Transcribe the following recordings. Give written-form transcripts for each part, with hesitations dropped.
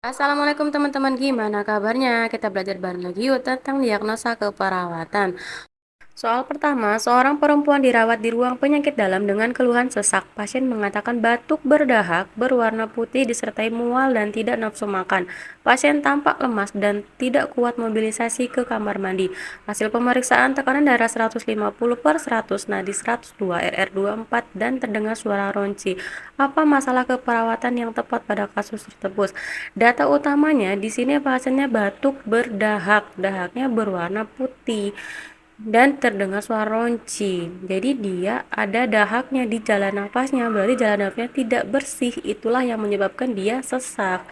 Assalamualaikum teman-teman, gimana kabarnya? Kita belajar bareng lagi yuk tentang diagnosa keperawatan. Soal pertama, seorang perempuan dirawat di ruang penyakit dalam dengan keluhan sesak. Pasien mengatakan batuk berdahak, berwarna putih disertai mual dan tidak nafsu makan. Pasien tampak lemas dan tidak kuat mobilisasi ke kamar mandi. Hasil pemeriksaan tekanan darah 150/100, nadi 102, RR 24 dan terdengar suara ronci. Apa masalah keperawatan yang tepat pada kasus tersebut? Data utamanya di sini pasiennya batuk berdahak, dahaknya berwarna putih dan terdengar suara ronci. Jadi dia ada dahaknya di jalan nafasnya, berarti jalan nafasnya tidak bersih. Itulah yang menyebabkan dia sesak.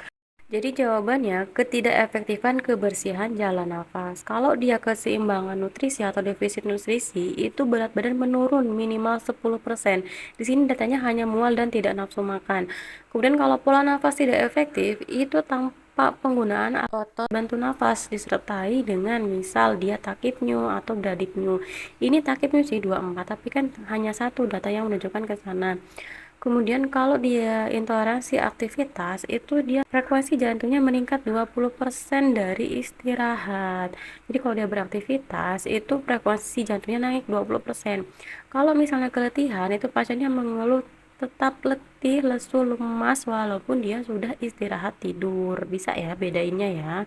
Jadi jawabannya ketidakefektifan kebersihan jalan nafas. Kalau dia keseimbangan nutrisi atau defisit nutrisi, itu berat badan menurun minimal 10%. Di sini datanya hanya mual dan tidak nafsu makan. Kemudian kalau pola nafas tidak efektif, itu tanpa penggunaan otot bantu nafas disertai dengan misal dia takipneu atau bradipneu. Ini takipneu sih 24, tapi kan hanya satu data yang menunjukkan ke sana. Kemudian kalau dia intoleransi aktivitas, itu dia frekuensi jantungnya meningkat 20% dari istirahat. Jadi kalau dia beraktivitas, itu frekuensi jantungnya naik 20%. Kalau misalnya keletihan, itu pasiennya mengeluh tetap letih, lesu, lemas walaupun dia sudah istirahat tidur. Bisa ya bedainnya ya.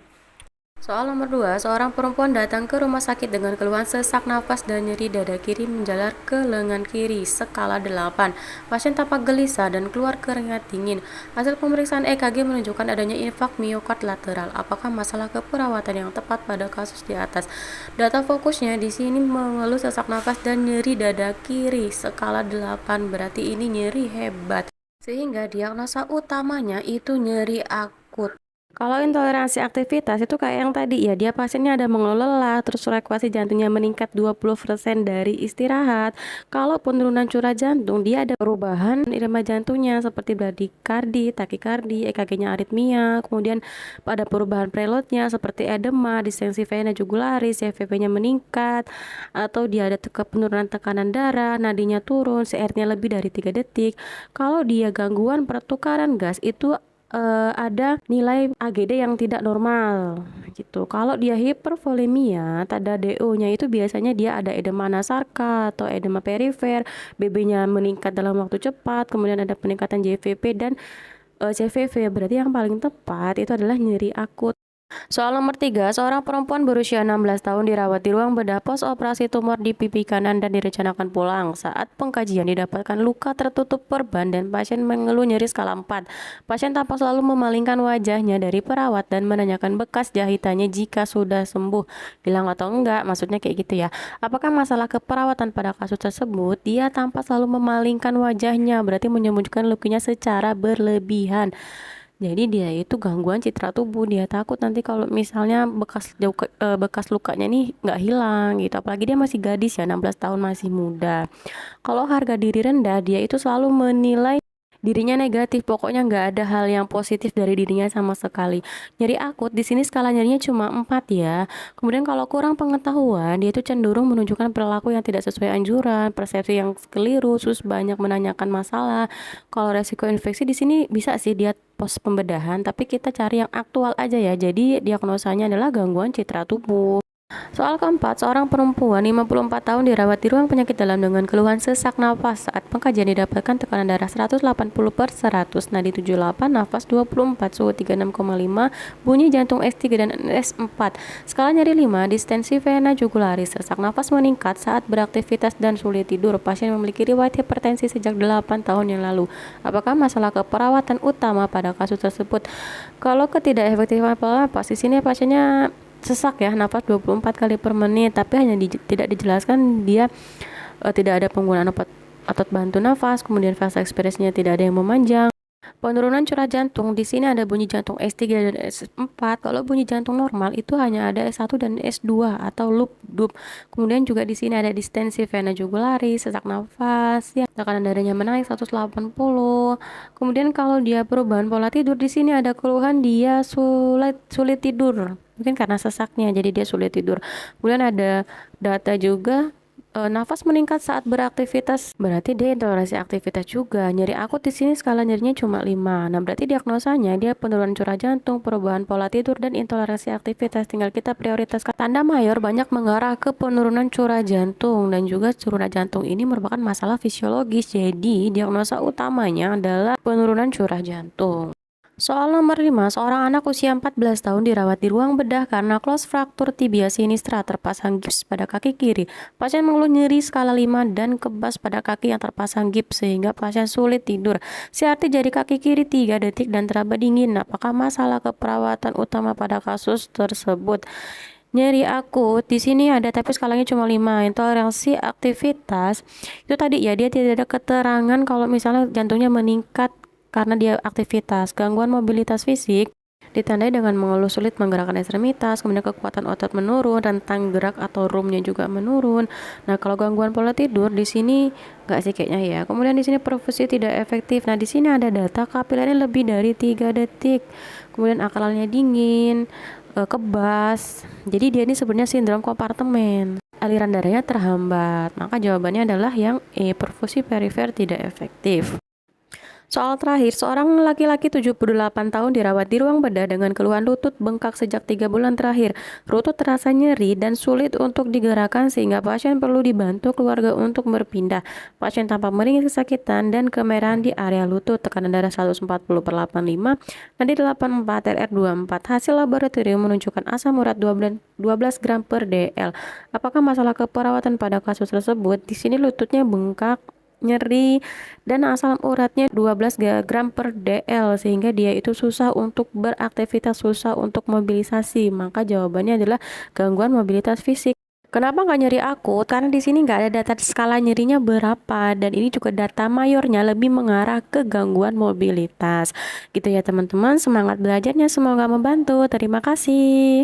Soal nomor 2, seorang perempuan datang ke rumah sakit dengan keluhan sesak napas dan nyeri dada kiri menjalar ke lengan kiri, skala 8. Pasien tampak gelisah dan keluar keringat dingin. Hasil pemeriksaan EKG menunjukkan adanya infak miokard lateral. Apakah masalah keperawatan yang tepat pada kasus di atas? Data fokusnya di sini mengeluh sesak napas dan nyeri dada kiri, skala 8. Berarti ini nyeri hebat. Sehingga diagnosa utamanya itu nyeri akut. Kalau intoleransi aktivitas itu kayak yang tadi ya, dia pasiennya ada mengeluh lelah, terus frekuensi jantungnya meningkat 20% dari istirahat. Kalau penurunan curah jantung, dia ada perubahan irama jantungnya seperti bradikardi, takikardi, EKG-nya aritmia, kemudian ada perubahan preloadnya seperti edema, distensi vena jugularis, CVV-nya meningkat, atau dia ada penurunan tekanan darah, nadinya turun, CR-nya lebih dari 3 detik. Kalau dia gangguan pertukaran gas itu ada nilai AGD yang tidak normal gitu. Kalau dia hipervolemia, tanda DO-nya itu biasanya dia ada edema nasarka atau edema perifer, BB-nya meningkat dalam waktu cepat, kemudian ada peningkatan JVP dan CVV. Berarti yang paling tepat itu adalah nyeri akut. Soal nomor 3, seorang perempuan berusia 16 tahun dirawat di ruang bedah pos operasi tumor di pipi kanan dan direncanakan pulang. Saat pengkajian didapatkan luka tertutup perban dan pasien mengeluh nyeri skala 4. Pasien tampak selalu memalingkan wajahnya dari perawat dan menanyakan bekas jahitannya jika sudah sembuh. Bilang atau enggak, maksudnya kayak gitu ya. Apakah masalah keperawatan pada kasus tersebut? Dia tampak selalu memalingkan wajahnya, berarti menyembunyikan lukanya secara berlebihan. Jadi dia itu gangguan citra tubuh, dia takut nanti kalau misalnya bekas lukanya nih nggak hilang gitu. Apalagi dia masih gadis ya, 16 tahun masih muda. Kalau harga diri rendah, dia itu selalu menilai dirinya negatif, pokoknya nggak ada hal yang positif dari dirinya sama sekali. Nyeri akut di sini skala nyerinya cuma 4 ya. Kemudian kalau kurang pengetahuan, dia itu cenderung menunjukkan perilaku yang tidak sesuai anjuran, persepsi yang keliru, terus banyak menanyakan masalah. Kalau resiko infeksi di sini bisa sih dia pos pembedahan, tapi kita cari yang aktual aja ya. Jadi diagnosanya adalah gangguan citra tubuh. Soal keempat, seorang perempuan 54 tahun dirawat di ruang penyakit dalam dengan keluhan sesak napas. Saat pengkajian didapatkan tekanan darah 180/100, nadi 78, nafas 24, suhu 36,5, bunyi jantung S3 dan S4. Skala nyeri 5, distensi vena jugularis. Sesak nafas meningkat saat beraktivitas dan sulit tidur. Pasien memiliki riwayat hipertensi sejak 8 tahun yang lalu. Apakah masalah keperawatan utama pada kasus tersebut? Kalau ketidakefektifan pola napas, di sini pasiennya sesak ya, napas 24 kali per menit, tapi hanya tidak dijelaskan dia tidak ada penggunaan otot bantu nafas, kemudian fase ekspresinya tidak ada yang memanjang. Penurunan curah jantung, di sini ada bunyi jantung S3 dan S4. Kalau bunyi jantung normal itu hanya ada S1 dan S2 atau loop dub. Kemudian juga di sini ada distensi vena jugularis, sesak nafas, ya, tekanan darahnya menaik 180. Kemudian kalau dia perubahan pola tidur, di sini ada keluhan dia sulit tidur. Mungkin karena sesaknya jadi dia sulit tidur. Kemudian ada data juga Nafas meningkat saat beraktivitas, berarti dia intoleransi aktivitas juga. Nyeri akut di sini skala nyerinya cuma 5. Nah, berarti diagnosanya dia penurunan curah jantung, perubahan pola tidur, dan intoleransi aktivitas. Tinggal kita prioritaskan. Tanda mayor banyak mengarah ke penurunan curah jantung, dan juga curah jantung ini merupakan masalah fisiologis. Jadi, diagnosa utamanya adalah penurunan curah jantung. Soal nomor 5, seorang anak usia 14 tahun dirawat di ruang bedah karena close fraktur tibia sinistra terpasang gips pada kaki kiri. Pasien mengeluh nyeri skala 5 dan kebas pada kaki yang terpasang gips sehingga pasien sulit tidur. CRT jari kaki kiri 3 detik dan teraba dingin. Apakah masalah keperawatan utama pada kasus tersebut? Nyeri akut di sini ada tapi skalanya cuma 5. Intoleransi aktivitas itu tadi ya, dia tidak ada keterangan kalau misalnya jantungnya meningkat karena dia aktivitas. Gangguan mobilitas fisik ditandai dengan mengeluh sulit menggerakkan ekstremitas, kemudian kekuatan otot menurun, rentang gerak atau roomnya juga menurun. Nah, kalau gangguan pola tidur di sini nggak sih kayaknya ya. Kemudian di sini perfusi tidak efektif. Nah, di sini ada data kapilernya lebih dari 3 detik. Kemudian akalnya dingin, kebas. Jadi dia ini sebenarnya sindrom kompartemen. Aliran darahnya terhambat. Maka jawabannya adalah yang E, perfusi perifer tidak efektif. Soal terakhir, seorang laki-laki 78 tahun dirawat di ruang bedah dengan keluhan lutut bengkak sejak 3 bulan terakhir. Lutut terasa nyeri dan sulit untuk digerakkan sehingga pasien perlu dibantu keluarga untuk berpindah. Pasien tampak meringis kesakitan dan kemerahan di area lutut, tekanan darah 140/85, nadi 84, RR 24. Hasil laboratorium menunjukkan asam urat 12 gram per dl. Apakah masalah keperawatan pada kasus tersebut? Di sini lututnya bengkak, nyeri, dan asam uratnya 12 gram per dl sehingga dia itu susah untuk beraktivitas, susah untuk mobilisasi. Maka jawabannya adalah gangguan mobilitas fisik. Kenapa nggak nyeri akut? Karena di sini nggak ada data skala nyerinya berapa, dan ini juga data mayornya lebih mengarah ke gangguan mobilitas. Gitu ya teman-teman, semangat belajarnya, semoga membantu. Terima kasih.